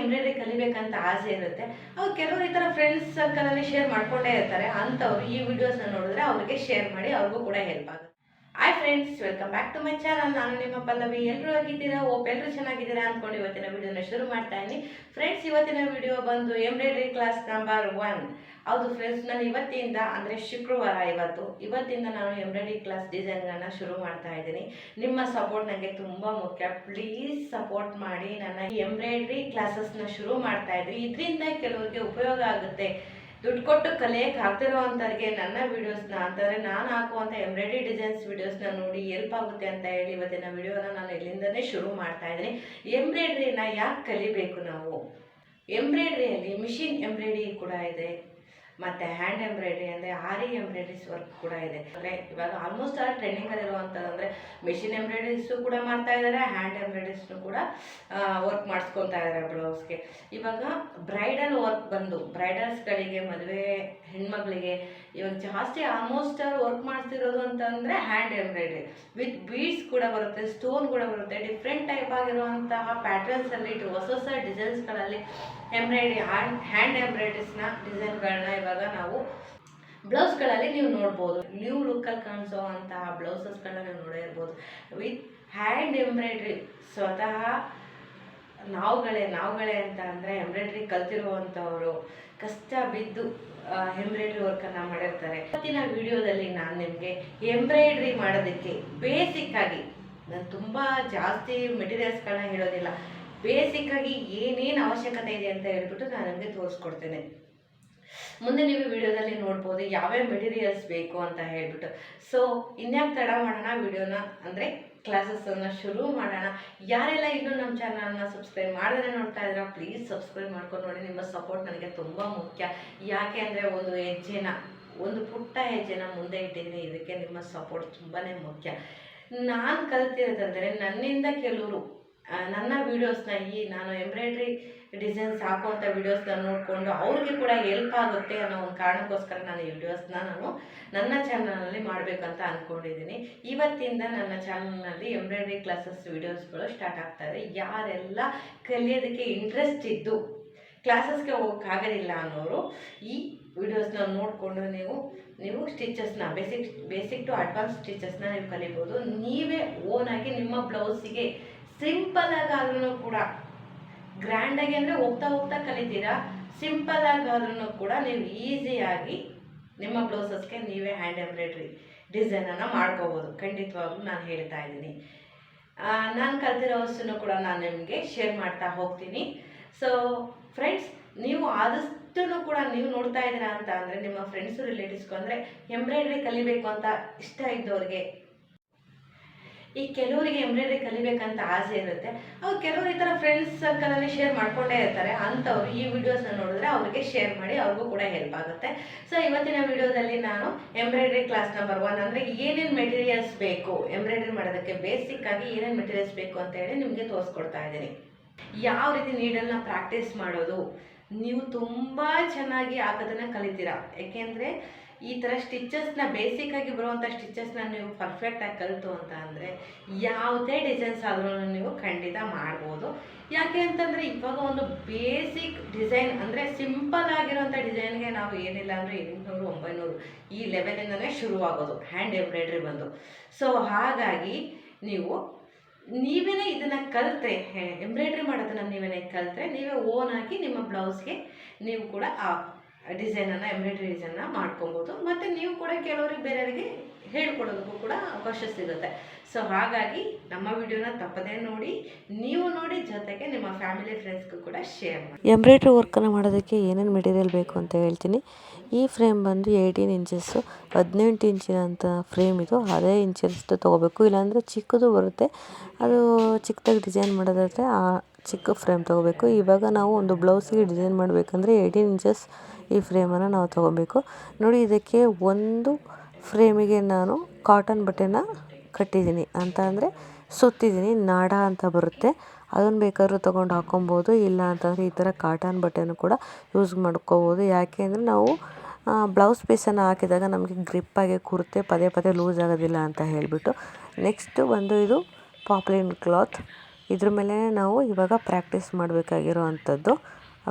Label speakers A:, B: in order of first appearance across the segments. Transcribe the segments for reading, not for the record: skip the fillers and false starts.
A: Embroidery ಕಲಿಬೇಕಂತ ಆಸೆ ಇರುತ್ತೆ. ಅವ್ರು ಕೆಲವರು ಈ ಥರ ಫ್ರೆಂಡ್ಸ್ ಸರ್ಕಲಲ್ಲಿ ಶೇರ್ ಮಾಡ್ಕೊಂಡೇ ಇರ್ತಾರೆ. ಅಂಥವ್ರು ಈ ವಿಡಿಯೋಸ್ನ ನೋಡಿದ್ರೆ ಅವ್ರಿಗೆ ಶೇರ್ ಮಾಡಿ, ಅವ್ರಿಗೂ ಕೂಡ ಹೆಲ್ಪ್ ಆಗುತ್ತೆ. Hi friends, welcome back to my channel. ನಾನು ನಿಮ್ಮ ಪಲ್ಲವಿ. ಎಲ್ಲರೂ ಆಗಿದ್ದೀರಾ? ಹೋಪ್ ಎಲ್ಲರೂ ಚೆನ್ನಾಗಿದ್ದೀರಾ ಅಂದ್ಕೊಂಡು ಇವತ್ತಿನ ವಿಡಿಯೋನ ಶುರು ಮಾಡ್ತಾ ಇದ್ದೀನಿ. ಫ್ರೆಂಡ್ಸ್, ಇವತ್ತಿನ ವಿಡಿಯೋ ಬಂದು ಎಂಬ್ರಾಯ್ಡ್ರಿ ಕ್ಲಾಸ್ ನಂಬರ್ 1. ಹೌದು ಫ್ರೆಂಡ್ಸ್, ನಾನು ಇವತ್ತಿಂದ ಅಂದರೆ ಶುಕ್ರವಾರ ಇವತ್ತಿಂದ ನಾನು ಎಂಬ್ರಾಯ್ಡ್ರಿ ಕ್ಲಾಸ್ ಡಿಸೈನ್ಗಳನ್ನ ಶುರು ಮಾಡ್ತಾ ಇದ್ದೀನಿ. ನಿಮ್ಮ ಸಪೋರ್ಟ್ ನನಗೆ ತುಂಬ ಮುಖ್ಯ. ಪ್ಲೀಸ್ ಸಪೋರ್ಟ್ ಮಾಡಿ. ನನ್ನ ಎಂಬ್ರಾಯ್ಡ್ರಿ ಕ್ಲಾಸಸ್ನ ಶುರು ಮಾಡ್ತಾ ಇದ್ದೀನಿ. ಇದರಿಂದ ಕೆಲವರಿಗೆ ಉಪಯೋಗ ಆಗುತ್ತೆ. ದುಡ್ಡು ಕೊಟ್ಟು ಕಲಿಯಕ್ಕೆ ಆಗ್ತಿರೋವಂಥವ್ರಿಗೆ ನನ್ನ ವೀಡಿಯೋಸ್ನ ಅಂತಂದರೆ ನಾನು ಹಾಕುವಂಥ ಎಂಬ್ರಾಯ್ಡ್ರಿ ಡಿಸೈನ್ಸ್ ವೀಡಿಯೋಸ್ನ ನೋಡಿ ಹೆಲ್ಪ್ ಆಗುತ್ತೆ ಅಂತ ಹೇಳಿ ಇವತ್ತಿನ ವಿಡಿಯೋನ ನಾನು ಇಲ್ಲಿಂದನೇ ಶುರು ಮಾಡ್ತಾ ಇದ್ದೀನಿ. ಎಂಬ್ರಾಯ್ಡ್ರಿನ ಯಾಕೆ ಕಲಿಬೇಕು ನಾವು? ಎಂಬ್ರಾಯ್ಡ್ರಿಯಲ್ಲಿ ಮಿಷಿನ್ ಎಂಬ್ರಾಯ್ಡ್ರಿ ಕೂಡ ಇದೆ, ಮತ್ತು ಹ್ಯಾಂಡ್ ಎಂಬ್ರಾಯ್ಡ್ರಿ ಅಂದರೆ ಆರಿ ಎಂಬ್ರಾಯ್ಡ್ರೀಸ್ ವರ್ಕ್ ಕೂಡ ಇದೆ. ಅಂದರೆ ಇವಾಗ ಆಲ್ಮೋಸ್ಟ್ ಆಲ್ ಟ್ರೆಂಡಿಂಗಲ್ಲಿರುವಂಥದ್ದು ಅಂದರೆ ಮಿಷಿನ್ ಎಂಬ್ರಾಯ್ಡ್ರೀಸು ಕೂಡ ಮಾಡ್ತಾ ಇದ್ದಾರೆ, ಹ್ಯಾಂಡ್ ಎಂಬ್ರಾಯ್ಡ್ರೀಸ್ನು ಕೂಡ ವರ್ಕ್ ಮಾಡಿಸ್ಕೊತಾ ಇದ್ದಾರೆ ಬ್ಲೌಸ್ಗೆ. ಇವಾಗ ಬ್ರೈಡಲ್ ವರ್ಕ್ ಬಂದು ಬ್ರೈಡಲ್ಸ್ಗಳಿಗೆ, ಮದುವೆ ಹೆಣ್ಮಕ್ಳಿಗೆ ಇವಾಗ ಜಾಸ್ತಿ ಆಲ್ಮೋಸ್ಟ್ ಆಲ್ ವರ್ಕ್ ಮಾಡ್ತಿರೋದು ಅಂತಂದರೆ ಹ್ಯಾಂಡ್ ಎಂಬ್ರಾಯ್ಡ್ರಿ ವಿತ್ ಬೀಡ್ಸ್ ಕೂಡ ಬರುತ್ತೆ, ಸ್ಟೋನ್ ಕೂಡ ಬರುತ್ತೆ. ಡಿಫ್ರೆಂಟ್ ಟೈಪ್ ಆಗಿರುವಂತಹ ಪ್ಯಾಟರ್ನ್ಸಲ್ಲಿ ಹೊಸ ಹೊಸ ಡಿಸೈನ್ಸ್ಗಳಲ್ಲಿ ಎಂಬ್ರಾಯ್ಡ್ರಿ ಹ್ಯಾಂಡ್ ಎಂಬ್ರಾಯ್ಡ್ರೀಸ್ನ ಡಿಸೈನ್ಗಳನ್ನ ಇವಾಗ ನಾವು ಬ್ಲೌಸ್ಗಳಲ್ಲಿ ನೀವು ನೋಡ್ಬೋದು. ನ್ಯೂ ಲುಕ್ಕಲ್ಲಿ ಕಾಣಿಸೋ ಅಂತಹ ಬ್ಲೌಸಸ್ಗಳನ್ನ ನೀವು ನೋಡೇ ಇರ್ಬೋದು. ವಿತ್ ಹ್ಯಾಂಡ್ ಎಂಬ್ರಾಯ್ಡ್ರಿ ಸ್ವತಃ ನಾವುಗಳೇ ಅಂತ ಅಂದರೆ ಎಂಬ್ರಾಯ್ಡ್ರಿ ಕಲ್ತಿರುವಂಥವರು ಕಷ್ಟ ಬಿದ್ದು ಎಂಬ್ರಾಯ್ಡ್ರಿ ವರ್ಕನ್ನು ಮಾಡಿರ್ತಾರೆ. ಇವತ್ತಿನ ವಿಡಿಯೋದಲ್ಲಿ ನಾನು ನಿಮಗೆ ಎಂಬ್ರಾಯ್ಡ್ರಿ ಮಾಡೋದಕ್ಕೆ ಬೇಸಿಕ್ಕಾಗಿ, ನಾನು ತುಂಬ ಜಾಸ್ತಿ ಮೆಟೀರಿಯಲ್ಸ್ಗಳನ್ನ ಹೇಳೋದಿಲ್ಲ, ಬೇಸಿಕ್ಕಾಗಿ ಏನೇನು ಅವಶ್ಯಕತೆ ಇದೆ ಅಂತ ಹೇಳ್ಬಿಟ್ಟು ನಾನು ನಿಮಗೆ ತೋರಿಸ್ಕೊಡ್ತೇನೆ. ಮುಂದೆ ನೀವು ವಿಡಿಯೋದಲ್ಲಿ ನೋಡ್ಬೋದು ಯಾವ್ಯಾವ ಮೆಟೀರಿಯಲ್ಸ್ ಬೇಕು ಅಂತ ಹೇಳ್ಬಿಟ್ಟು. ಸೊ ಇನ್ಯಾಕೆ ತಡ ಮಾಡೋಣ, ವಿಡಿಯೋನ ಅಂದರೆ ಕ್ಲಾಸಸ್ಸನ್ನು ಶುರು ಮಾಡೋಣ. ಯಾರೆಲ್ಲ ಇನ್ನೂ ನಮ್ಮ ಚಾನಲ್ನ ಸಬ್ಸ್ಕ್ರೈಬ್ ಮಾಡಿದ್ರೆ ನೋಡ್ತಾ ಇದ್ದೀರಾ, ಪ್ಲೀಸ್ ಸಬ್ಸ್ಕ್ರೈಬ್ ಮಾಡ್ಕೊಂಡು ನೋಡಿ. ನಿಮ್ಮ ಸಪೋರ್ಟ್ ನನಗೆ ತುಂಬ ಮುಖ್ಯ. ಯಾಕೆ ಅಂದರೆ ಒಂದು ಪುಟ್ಟ ಹೆಜ್ಜೆನ ಮುಂದೆ ಇಟ್ಟಿದ್ದೀನಿ. ಇದಕ್ಕೆ ನಿಮ್ಮ ಸಪೋರ್ಟ್ ತುಂಬಾ ಮುಖ್ಯ. ನಾನು ಕಲ್ತಿರೋದಂದರೆ ನನ್ನಿಂದ ಕೆಲವರು ನನ್ನ ವೀಡಿಯೋಸ್ನ ನಾನು ಎಂಬ್ರಾಯ್ಡ್ರಿ ಡಿಸೈನ್ಸ್ ಹಾಕುವಂಥ ವೀಡಿಯೋಸ್ನ ನೋಡಿಕೊಂಡು ಅವ್ರಿಗೆ ಕೂಡ ಹೆಲ್ಪ್ ಆಗುತ್ತೆ ಅನ್ನೋ ಒಂದು ಕಾರಣಕ್ಕೋಸ್ಕರ ನಾನು ಈ ವಿಡಿಯೋಸ್ನ ನನ್ನ ಚಾನಲ್ನಲ್ಲಿ ಮಾಡಬೇಕಂತ ಅಂದ್ಕೊಂಡಿದ್ದೀನಿ. ಇವತ್ತಿಂದ ನನ್ನ ಚಾನಲ್ನಲ್ಲಿ ಎಂಬ್ರಾಯ್ಡ್ರಿ ಕ್ಲಾಸಸ್ ವೀಡಿಯೋಸ್ಗಳು ಸ್ಟಾರ್ಟ್ ಆಗ್ತಾಯಿದೆ. ಯಾರೆಲ್ಲ ಕಲಿಯೋದಕ್ಕೆ ಇಂಟ್ರೆಸ್ಟ್ ಇದ್ದು ಕ್ಲಾಸಸ್ಗೆ ಹೋಗೋಕ್ಕಾಗೋದಿಲ್ಲ ಅನ್ನೋರು ಈ ವಿಡಿಯೋಸ್ನ ನೋಡಿಕೊಂಡು ನೀವು ಸ್ಟಿಚಸ್ನ ಬೇಸಿಕ್ ಟು ಅಡ್ವಾನ್ಸ್ ಸ್ಟಿಚಸ್ನ ನೀವು ಕಲಿಬೋದು. ನೀವೇ ಓನಾಗಿ ನಿಮ್ಮ ಬ್ಲೌಸಿಗೆ ಸಿಂಪಲ್ಲಾಗಾದ್ರೂ ಕೂಡ, ಗ್ರ್ಯಾಂಡಾಗಿ ಅಂದರೆ ಹೋಗ್ತಾ ಕಲಿತೀರಾ, ಸಿಂಪಲ್ಲಾಗಾದ್ರೂ ಕೂಡ ನೀವು ಈಸಿಯಾಗಿ ನಿಮ್ಮ ಬ್ಲೌಸಸ್ಗೆ ನೀವೇ ಹ್ಯಾಂಡ್ ಎಂಬ್ರಾಯ್ಡ್ರಿ ಡಿಸೈನನ್ನು ಮಾಡ್ಕೋಬೋದು. ಖಂಡಿತವಾಗ್ಲೂ ನಾನು ಹೇಳ್ತಾ ಇದ್ದೀನಿ. ನಾನು ಕಲ್ತಿರೋ ವಸ್ತುನೂ ಕೂಡ ನಾನು ನಿಮಗೆ ಶೇರ್ ಮಾಡ್ತಾ ಹೋಗ್ತೀನಿ. ಸೊ ಫ್ರೆಂಡ್ಸ್, ನೀವು ಆದಷ್ಟು ಕೂಡ ನೀವು ನೋಡ್ತಾ ಇದ್ದೀರಾ ಅಂತ ಅಂದರೆ ನಿಮ್ಮ ಫ್ರೆಂಡ್ಸು ರಿಲೇಟಿವ್ಸ್ಗೂ ಅಂದರೆ ಎಂಬ್ರಾಯ್ಡ್ರಿ ಕಲಿಬೇಕು ಅಂತ ಇಷ್ಟ ಇದ್ದವ್ರಿಗೆ, ಈ ಕೆಲವರಿಗೆ ಎಂಬ್ರಾಯ್ಡ್ರಿ ಕಲಿಬೇಕಂತ ಆಸೆ ಇರುತ್ತೆ. ಅವ್ರು ಕೆಲವರು ಈ ಥರ ಫ್ರೆಂಡ್ಸ್ ಸರ್ಕಲಲ್ಲಿ ಶೇರ್ ಮಾಡ್ಕೊಂಡೇ ಇರ್ತಾರೆ. ಅಂಥವ್ರು ಈ ವಿಡಿಯೋಸ್ನ ನೋಡಿದ್ರೆ ಅವ್ರಿಗೆ ಶೇರ್ ಮಾಡಿ, ಅವ್ರಿಗೂ ಕೂಡ ಹೆಲ್ಪ್ ಆಗುತ್ತೆ. ಸೊ ಇವತ್ತಿನ ವಿಡಿಯೋದಲ್ಲಿ ನಾನು ಎಂಬ್ರಾಯ್ಡ್ರಿ ಕ್ಲಾಸ್ ನಂಬರ್ 1 ಅಂದರೆ ಏನೇನು ಮೆಟೀರಿಯಲ್ಸ್ ಬೇಕು ಎಂಬ್ರಾಯ್ಡ್ರಿ ಮಾಡೋದಕ್ಕೆ, ಬೇಸಿಕ್ಕಾಗಿ ಏನೇನು ಮೆಟೀರಿಯಲ್ಸ್ ಬೇಕು ಅಂತ ಹೇಳಿ ನಿಮಗೆ ತೋರಿಸ್ಕೊಡ್ತಾ ಇದ್ದೀನಿ. ಯಾವ ರೀತಿ ನೀಡಲ್ನ ಪ್ರಾಕ್ಟೀಸ್ ಮಾಡೋದು, ನೀವು ತುಂಬ ಚೆನ್ನಾಗಿ ಹಾಕೋದನ್ನು ಕಲಿತೀರಾ. ಏಕೆಂದರೆ ಈ ಥರ ಸ್ಟಿಚಸ್ನ ಬೇಸಿಕ್ಕಾಗಿ ಬರುವಂಥ ಸ್ಟಿಚಸ್ನ ನೀವು ಪರ್ಫೆಕ್ಟಾಗಿ ಕಲಿತು ಅಂತ ಅಂದರೆ ಯಾವುದೇ ಡಿಸೈನ್ಸ್ ಆದ್ರೂ ನೀವು ಖಂಡಿತ ಮಾಡ್ಬೋದು. ಯಾಕೆ ಅಂತಂದರೆ ಇವಾಗ ಒಂದು ಬೇಸಿಕ್ ಡಿಸೈನ್ ಅಂದರೆ ಸಿಂಪಲ್ ಆಗಿರೋಂಥ ಡಿಸೈನ್ಗೆ ನಾವು ಏನಿಲ್ಲ ಅಂದರೆ 800-900 ಈ ಲೆವೆಲಿಂದನೇ ಶುರುವಾಗೋದು ಹ್ಯಾಂಡ್ ಎಂಬ್ರಾಯ್ಡ್ರಿ ಬಂದು. ಸೊ ಹಾಗಾಗಿ ನೀವೇ ಇದನ್ನು ಕಲಿತ್ರೆ, ಎಂಬ್ರಾಯ್ಡ್ರಿ ಮಾಡೋದನ್ನು ನೀವೇ ಓನಾಗಿ ನಿಮ್ಮ ಬ್ಲೌಸ್ಗೆ ನೀವು ಕೂಡ ಆ ಡಿಸೈನನ್ನು ಎಂಬ್ರಾಯ್ಡ್ರಿ ಡಿಸೈನ್ನ ಮಾಡ್ಕೊಬೋದು. ಮತ್ತು ನೀವು ಕೂಡ ಕೆಲವರಿಗೆ ಬೇರೆಯವರಿಗೆ ಹೇಳ್ಕೊಡೋದಕ್ಕೂ ಕೂಡ ಅವಕಾಶ ಸಿಗುತ್ತೆ. ಸೊ ಹಾಗಾಗಿ ನಮ್ಮ ವಿಡಿಯೋನ ತಪ್ಪದೇ ನೋಡಿ, ನೀವು ನೋಡಿ, ಜೊತೆಗೆ ನಿಮ್ಮ ಫ್ಯಾಮಿಲಿ ಫ್ರೆಂಡ್ಸ್ಗೂ ಕೂಡ ಶೇರ್ ಮಾಡಿ.
B: ಎಂಬ್ರಾಯ್ಡ್ರಿ ವರ್ಕನ್ನು ಮಾಡೋದಕ್ಕೆ ಏನೇನು ಮೆಟೀರಿಯಲ್ ಬೇಕು ಅಂತ ಹೇಳ್ತೀನಿ. ಈ ಫ್ರೇಮ್ ಬಂದು 18 ಇಂಚಸ್ಸು, 18 ಇಂಚಿನಂಥ ಫ್ರೇಮ್ ಇದು. ಅದೇ ಇಂಚಸ್ದು ತೊಗೋಬೇಕು, ಇಲ್ಲಾಂದರೆ ಚಿಕ್ಕದು ಬರುತ್ತೆ. ಅದು ಚಿಕ್ಕದಾಗಿ ಡಿಸೈನ್ ಮಾಡೋದಾದರೆ ಆ ಚಿಕ್ಕ ಫ್ರೇಮ್ ತೊಗೋಬೇಕು. ಇವಾಗ ನಾವು ಒಂದು ಬ್ಲೌಸಿಗೆ ಡಿಸೈನ್ ಮಾಡಬೇಕಂದ್ರೆ 18 ಇಂಚಸ್ ಈ ಫ್ರೇಮನ್ನು ನಾವು ತೊಗೋಬೇಕು. ನೋಡಿ, ಇದಕ್ಕೆ ಒಂದು ಫ್ರೇಮಿಗೆ ನಾನು ಕಾಟನ್ ಬಟ್ಟೆನ ಕಟ್ಟಿದ್ದೀನಿ, ಅಂತ ಅಂದರೆ ಸುತ್ತಿದ್ದೀನಿ. ನಾಡ ಅಂತ ಬರುತ್ತೆ, ಅದನ್ನು ಬೇಕಾದ್ರೂ ತೊಗೊಂಡು ಹಾಕೊಬೋದು. ಇಲ್ಲ ಅಂತಂದರೆ ಈ ಥರ ಕಾಟನ್ ಬಟ್ಟೆನೂ ಕೂಡ ಯೂಸ್ ಮಾಡ್ಕೋಬೋದು. ಯಾಕೆ ಅಂದರೆ ನಾವು ಬ್ಲೌಸ್ ಪೀಸನ್ನು ಹಾಕಿದಾಗ ನಮಗೆ ಗ್ರಿಪ್ಪಾಗಿ ಕೂರುತ್ತೆ, ಪದೇ ಲೂಸ್ ಆಗೋದಿಲ್ಲ ಅಂತ ಹೇಳಿಬಿಟ್ಟು. ನೆಕ್ಸ್ಟು ಬಂದು ಇದು ಪಾಪ್ಲಿನ್ ಕ್ಲಾತ್. ಇದ್ರ ಮೇಲೆ ನಾವು ಇವಾಗ ಪ್ರಾಕ್ಟೀಸ್ ಮಾಡಬೇಕಾಗಿರೋ ಅಂಥದ್ದು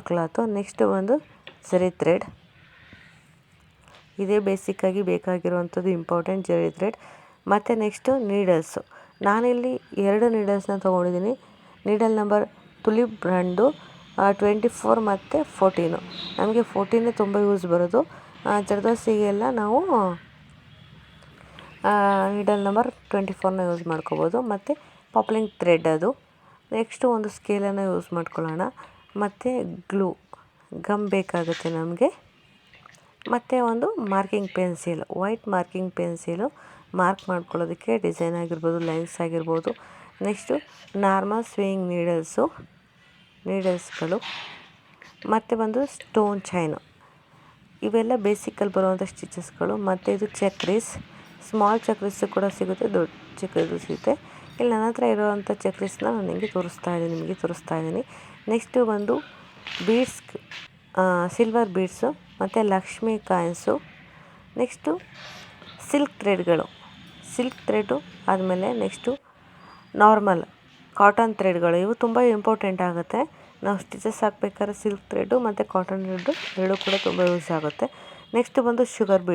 B: ಕ್ಲಾತು. ನೆಕ್ಸ್ಟ್ ಒಂದು ಜರಿ ಥ್ರೆಡ್, ಇದೇ ಬೇಸಿಕ್ಕಾಗಿ ಬೇಕಾಗಿರುವಂಥದ್ದು ಇಂಪಾರ್ಟೆಂಟ್ ಜರಿ ಥ್ರೆಡ್. ಮತ್ತು ನೆಕ್ಸ್ಟು ನೀಡಲ್ಸು. ನಾನಿಲ್ಲಿ 2 ನೀಡಲ್ಸ್ನ ತೊಗೊಂಡಿದ್ದೀನಿ. ನೀಡಲ್ ನಂಬರ್ ತುಲಿಪ್ ಬ್ರ್ಯಾಂಡು 24 ಮತ್ತು 14. ನಮಗೆ 14 ತುಂಬ ಯೂಸ್ ಬರೋದು. ಜರ್ದೋಸಿಗೆಲ್ಲ ನಾವು ನೀಡಲ್ ನಂಬರ್ 24ನ ಯೂಸ್ ಮಾಡ್ಕೋಬೋದು. ಮತ್ತು ಪಾಪ್ಲಿಂಗ್ ಥ್ರೆಡ್ ಅದು. ನೆಕ್ಸ್ಟು ಒಂದು ಸ್ಕೇಲನ್ನು ಯೂಸ್ ಮಾಡ್ಕೊಳ್ಳೋಣ. ಮತ್ತು ಗ್ಲೂ ಗಮ್ ಬೇಕಾಗುತ್ತೆ ನಮಗೆ. ಮತ್ತು ಒಂದು marking pencil, white marking pencil mark ಮಾಡ್ಕೊಳ್ಳೋದಕ್ಕೆ, ಡಿಸೈನ್ ಆಗಿರ್ಬೋದು, ಲೈನ್ಸ್ ಆಗಿರ್ಬೋದು. ನೆಕ್ಸ್ಟು ನಾರ್ಮಲ್ ಸ್ವಿಂಗ್ ನೀಡಲ್ಸ್ಗಳು. ಮತ್ತು ಒಂದು ಸ್ಟೋನ್ ಚೈನು. ಇವೆಲ್ಲ ಬೇಸಿಕಲ್ಲಿ ಬರುವಂಥ ಸ್ಟಿಚಸ್ಗಳು. ಮತ್ತು ಇದು ಚಕ್ರೀಸ್, ಸ್ಮಾಲ್ ಚಕ್ರೀಸು ಕೂಡ ಸಿಗುತ್ತೆ, ದೊಡ್ಡ ಚಕ್ರೀಸು ಸಿಗುತ್ತೆ. ಇಲ್ಲಿ ನನ್ನ ಹತ್ರ ಇರೋವಂಥ ಚಕ್ರೀಸ್ನ ನಾನು ನಿಮಗೆ ತೋರಿಸ್ತಾ ಇದ್ದೀನಿ. ನೆಕ್ಸ್ಟು ಒಂದು ಬೀಡ್ಸ್, ಸಿಲ್ವರ್ ಬೀಡ್ಸು ಮತ್ತು Lakshmi coins. Next silk thread ಆದಮೇಲೆ ನೆಕ್ಸ್ಟು ನಾರ್ಮಲ್ ಕಾಟನ್ ಥ್ರೆಡ್ಗಳು. ಇವು ತುಂಬ ಇಂಪಾರ್ಟೆಂಟ್ ಆಗುತ್ತೆ. ನಾವು ಸ್ಟಿಚಸ್ ಹಾಕ್ಬೇಕಾದ್ರೆ ಸಿಲ್ಕ್ ಥ್ರೆಡ್ಡು ಮತ್ತು ಕಾಟನ್ ಥ್ರೆಡ್ಡು ಎರಡೂ ಕೂಡ ತುಂಬ ಯೂಸ್ ಆಗುತ್ತೆ. ನೆಕ್ಸ್ಟ್ ಬಂದು ಶುಗರ್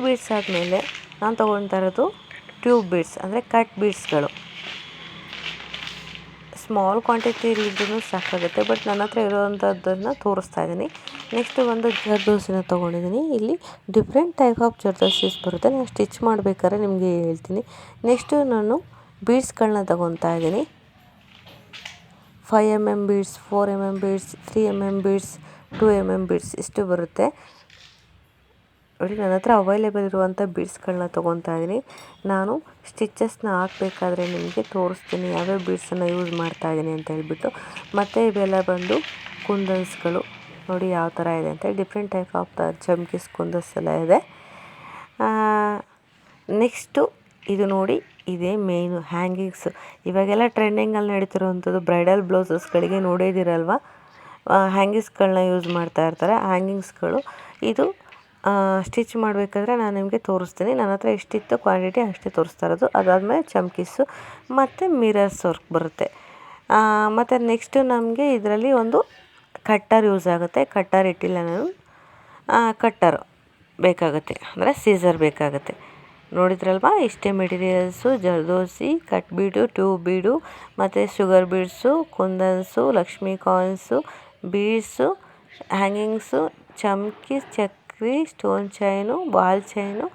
B: ಬೀಡ್ಸ್ ಆದಮೇಲೆ ನಾನು ತೊಗೊಳ್ತಾ ಇರೋದು ಟ್ಯೂಬ್ ಬೀಡ್ಸ್, ಅಂದರೆ ಕಟ್ ಬೀಡ್ಸ್ಗಳು. ಸ್ಮಾಲ್ ಕ್ವಾಂಟಿಟಿಲಿದ್ರೂ ಸಾಕಾಗುತ್ತೆ, ಬಟ್ ನನ್ನ ಹತ್ರ ಇರೋವಂಥದ್ದನ್ನು ತೋರಿಸ್ತಾ ಇದ್ದೀನಿ. ನೆಕ್ಸ್ಟು ಒಂದು ಜರ್ದೋಸಿನ ತೊಗೊಂಡಿದ್ದೀನಿ. ಇಲ್ಲಿ ಡಿಫ್ರೆಂಟ್ ಟೈಪ್ ಆಫ್ ಜರ್ದೋಸೀಸ್ ಬರುತ್ತೆ, ನಾನು ಸ್ಟಿಚ್ ಮಾಡಬೇಕಾದ್ರೆ ನಿಮಗೆ ಹೇಳ್ತೀನಿ. ನೆಕ್ಸ್ಟು ನಾನು ಬೀಡ್ಸ್ಗಳನ್ನ ತೊಗೊತಾ ಇದ್ದೀನಿ. 5mm beads, 4mm beads, 3mm beads, 2mm beads ಇಷ್ಟು ಬರುತ್ತೆ ನೋಡಿ. ನನ್ನ ಹತ್ರ ಅವೈಲೇಬಲ್ ಇರುವಂಥ ಬೀಡ್ಸ್ಗಳನ್ನ ತೊಗೊತಾ ಇದ್ದೀನಿ. ನಾನು ಸ್ಟಿಚಸ್ನ ಹಾಕಬೇಕಾದ್ರೆ ನಿಮಗೆ ತೋರಿಸ್ತೀನಿ ಯಾವ್ಯಾವ ಬೀಡ್ಸನ್ನು ಯೂಸ್ ಮಾಡ್ತಾ ಇದ್ದೀನಿ ಅಂತ ಹೇಳ್ಬಿಟ್ಟು. ಮತ್ತು ಇವೆಲ್ಲ ಬಂದು ಕುಂದನ್ಸ್ಗಳು ನೋಡಿ ಯಾವ ಥರ ಇದೆ ಅಂತ. ಡಿಫ್ರೆಂಟ್ ಟೈಪ್ ಆಫ್ ಚಮ್ಕೀಸ್ ಕುಂದನ್ಸ್ ಎಲ್ಲ ಇದೆ. ನೆಕ್ಸ್ಟು ಇದು ನೋಡಿ, ಇದೇ ಮೇಯ್ನು ಹ್ಯಾಂಗಿಂಗ್ಸು. ಇವಾಗೆಲ್ಲ ಟ್ರೆಂಡಿಂಗಲ್ಲಿ ನಡೀತಿರೋವಂಥದ್ದು ಬ್ರೈಡಲ್ ಬ್ಲೌಸಸ್ಗಳಿಗೆ ನೋಡಿದ್ದೀರಲ್ವ, ಹ್ಯಾಂಗಿಂಗ್ಸ್ಗಳನ್ನ ಯೂಸ್ ಮಾಡ್ತಾ ಇರ್ತಾರೆ. ಹ್ಯಾಂಗಿಂಗ್ಸ್ಗಳು ಇದು ಸ್ಟಿಚ್ ಮಾಡಬೇಕಾದ್ರೆ ನಾನು ನಿಮಗೆ ತೋರಿಸ್ತೀನಿ. ನನ್ನ ಹತ್ರ ಎಷ್ಟಿತ್ತು ಕ್ವಾಂಟಿಟಿ ಅಷ್ಟೇ ತೋರಿಸ್ತಾ ಇರೋದು. ಅದಾದಮೇಲೆ ಚಮ್ಕೀಸು ಮತ್ತು ಮಿರರ್ಸ್ ವರ್ಕ್ ಬರುತ್ತೆ. ಮತ್ತು ನೆಕ್ಸ್ಟು ನಮಗೆ ಇದರಲ್ಲಿ ಒಂದು ಕಟ್ಟರ್ ಯೂಸ್ ಆಗುತ್ತೆ. ಕಟ್ಟರ್ ಇಟ್ಟಿಲ್ಲ ನಾನು, ಕಟ್ಟರ್ ಬೇಕಾಗುತ್ತೆ, ಅಂದರೆ ಸೀಸರ್ ಬೇಕಾಗುತ್ತೆ. ನೋಡಿದ್ರಲ್ವ, ಇಷ್ಟೇ materials: zardozi, cut bead, tube bead, ಮತ್ತು ಶುಗರ್ ಬೀಡ್ಸು, ಕುಂದನ್ಸು, ಲಕ್ಷ್ಮಿ ಕಾಯಿನ್ಸು, ಬೀಡ್ಸು, ಹ್ಯಾಂಗಿಂಗ್ಸು, ಚಮ್ಕಿ, ಚಕ್ರಿ, ಸ್ಟೋನ್ ಚೈನು, ಬಾಲ್ ಚೈನು,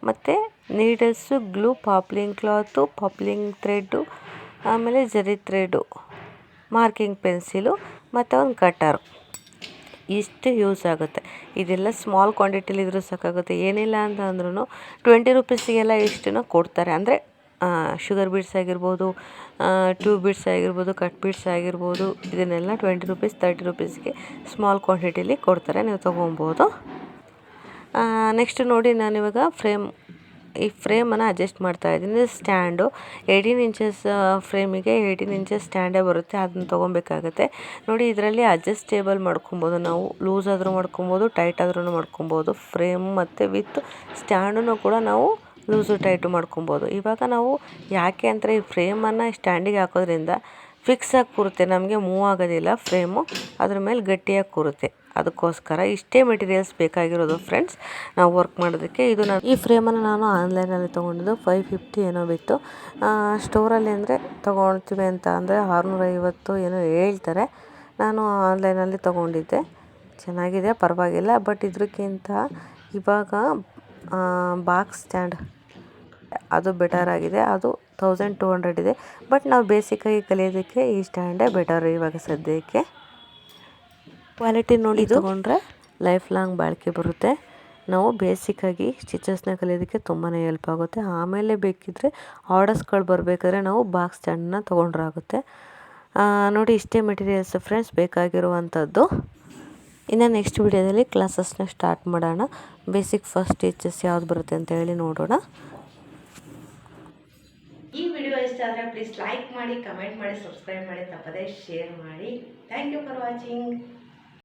B: ಮತ್ತು needles, glue, poplin cloth, poplin thread, ಆಮೇಲೆ ಜರಿ ಥ್ರೆಡ್ಡು, ಮಾರ್ಕಿಂಗ್ ಪೆನ್ಸಿಲು ಮತ್ತು ಒಂದು ಕಟ್ಟರು. ಇಷ್ಟು ಯೂಸ್ ಆಗುತ್ತೆ. ಇದೆಲ್ಲ ಸ್ಮಾಲ್ ಕ್ವಾಂಟಿಟಿಲಿದ್ರೂ ಸಾಕಾಗುತ್ತೆ. ಏನಿಲ್ಲ ಅಂತ ಅಂದ್ರೂ 20 ರುಪೀಸಿಗೆಲ್ಲ ಇಷ್ಟನ್ನು ಕೊಡ್ತಾರೆ. ಅಂದರೆ ಶುಗರ್ ಬೀಡ್ಸ್ ಆಗಿರ್ಬೋದು, ಟ್ಯೂಬ್ ಬೀಡ್ಸ್ ಆಗಿರ್ಬೋದು, ಕಟ್ ಬೀಡ್ಸ್ ಆಗಿರ್ಬೋದು, ಇದನ್ನೆಲ್ಲ 20 ರುಪೀಸ್ 30 ರುಪೀಸ್ಗೆ ಸ್ಮಾಲ್ ಕ್ವಾಂಟಿಟಿಲಿ ಕೊಡ್ತಾರೆ, ನೀವು ತೊಗೊಬೋದು. ನೆಕ್ಸ್ಟ್ ನೋಡಿ, ನಾನಿವಾಗ ಈ ಫ್ರೇಮನ್ನು ಅಡ್ಜಸ್ಟ್ ಮಾಡ್ತಾಯಿದ್ದೀನಿ. ಸ್ಟ್ಯಾಂಡು 18 ಇಂಚಸ್ ಫ್ರೇಮಿಗೆ 18 ಇಂಚಸ್ ಸ್ಟ್ಯಾಂಡೇ ಬರುತ್ತೆ, ಅದನ್ನ ತೊಗೊಬೇಕಾಗತ್ತೆ. ನೋಡಿ, ಇದರಲ್ಲಿ ಅಡ್ಜಸ್ಟೇಬಲ್ ಮಾಡ್ಕೊಬೋದು. ನಾವು ಲೂಸ್ ಆದರೂ ಮಾಡ್ಕೊಬೋದು, ಟೈಟ್ ಆದ್ರೂ ಮಾಡ್ಕೊಬೋದು. ಫ್ರೇಮ್ ಮತ್ತು ವಿತ್ ಸ್ಟ್ಯಾಂಡನ್ನು ಕೂಡ ನಾವು ಲೂಸು ಟೈಟು ಮಾಡ್ಕೊಬೋದು. ಇವಾಗ ನಾವು ಯಾಕೆ ಅಂದರೆ ಈ ಫ್ರೇಮನ್ನು ಸ್ಟ್ಯಾಂಡಿಗೆ ಹಾಕೋದ್ರಿಂದ ಫಿಕ್ಸಾಗಿ ಕೂರುತ್ತೆ, ನಮಗೆ ಮೂವ್ ಆಗೋದಿಲ್ಲ. ಫ್ರೇಮು ಅದ್ರ ಮೇಲೆ ಗಟ್ಟಿಯಾಗಿ ಕೂರುತ್ತೆ. ಅದಕ್ಕೋಸ್ಕರ ಇಷ್ಟೇ ಮೆಟೀರಿಯಲ್ಸ್ ಬೇಕಾಗಿರೋದು ಫ್ರೆಂಡ್ಸ್ ನಾವು ವರ್ಕ್ ಮಾಡೋದಕ್ಕೆ. ಈ ಫ್ರೇಮನ್ನು ನಾನು ಆನ್ಲೈನಲ್ಲಿ ತೊಗೊಂಡಿದ್ದು 550 ಏನೋ ಬಿತ್ತು. ಸ್ಟೋರಲ್ಲಿ ಅಂದರೆ ತೊಗೊಳ್ತೀವಿ ಅಂತ ಅಂದರೆ 650 ಏನೋ ಹೇಳ್ತಾರೆ. ನಾನು ಆನ್ಲೈನಲ್ಲಿ ತೊಗೊಂಡಿದ್ದೆ, ಚೆನ್ನಾಗಿದೆ, ಪರವಾಗಿಲ್ಲ. ಬಟ್ ಇದಕ್ಕಿಂತ ಇವಾಗ ಬಾಕ್ಸ್ ಸ್ಟ್ಯಾಂಡ್ ಅದು ಬೆಟರ್ ಆಗಿದೆ. ಅದು 1200 ಇದೆ. ಬಟ್ ನಾವು ಬೇಸಿಕ್ಕಾಗಿ ಕಲಿಯೋದಕ್ಕೆ ಈ ಸ್ಟ್ಯಾಂಡೇ ಬೆಟರ್ ಇವಾಗ ಸದ್ಯಕ್ಕೆ. ಕ್ವಾಲಿಟಿ ನೋಡಿ ತೊಗೊಂಡ್ರೆ ಲೈಫ್ ಲಾಂಗ್ ಬಾಳಿಕೆ ಬರುತ್ತೆ. ನಾವು ಬೇಸಿಕ್ಕಾಗಿ ಸ್ಟಿಚಸ್ನ ಕಲಿಯೋದಕ್ಕೆ ತುಂಬಾ ಹೆಲ್ಪ್ ಆಗುತ್ತೆ. ಆಮೇಲೆ ಬೇಕಿದ್ದರೆ ಆರ್ಡರ್ಸ್ಗಳು ಬರಬೇಕಾದ್ರೆ ನಾವು ಬಾಕ್ಸ್ ಸ್ಟ್ಯಾಂಡನ್ನ ತೊಗೊಂಡ್ರಾಗುತ್ತೆ. ನೋಡಿ, ಇಷ್ಟೇ ಮೆಟೀರಿಯಲ್ಸ್ ಫ್ರೆಂಡ್ಸ್ ಬೇಕಾಗಿರುವಂಥದ್ದು. ಇನ್ನು ನೆಕ್ಸ್ಟ್ ವಿಡಿಯೋದಲ್ಲಿ ಕ್ಲಾಸಸ್ನ ಸ್ಟಾರ್ಟ್ ಮಾಡೋಣ. ಬೇಸಿಕ್ ಫಸ್ಟ್ ಸ್ಟಿಚಸ್ ಯಾವ್ದು ಬರುತ್ತೆ ಅಂತ ಹೇಳಿ ನೋಡೋಣ.
A: ಈ ವಿಡಿಯೋ ಇಷ್ಟ ಆದರೆ ಪ್ಲೀಸ್ ಲೈಕ್ ಮಾಡಿ, ಕಮೆಂಟ್ ಮಾಡಿ, ಸಬ್ಸ್ಕ್ರೈಬ್ ಮಾಡಿ, ತಪ್ಪದೇ ಶೇರ್ ಮಾಡಿ. Thank you for watching.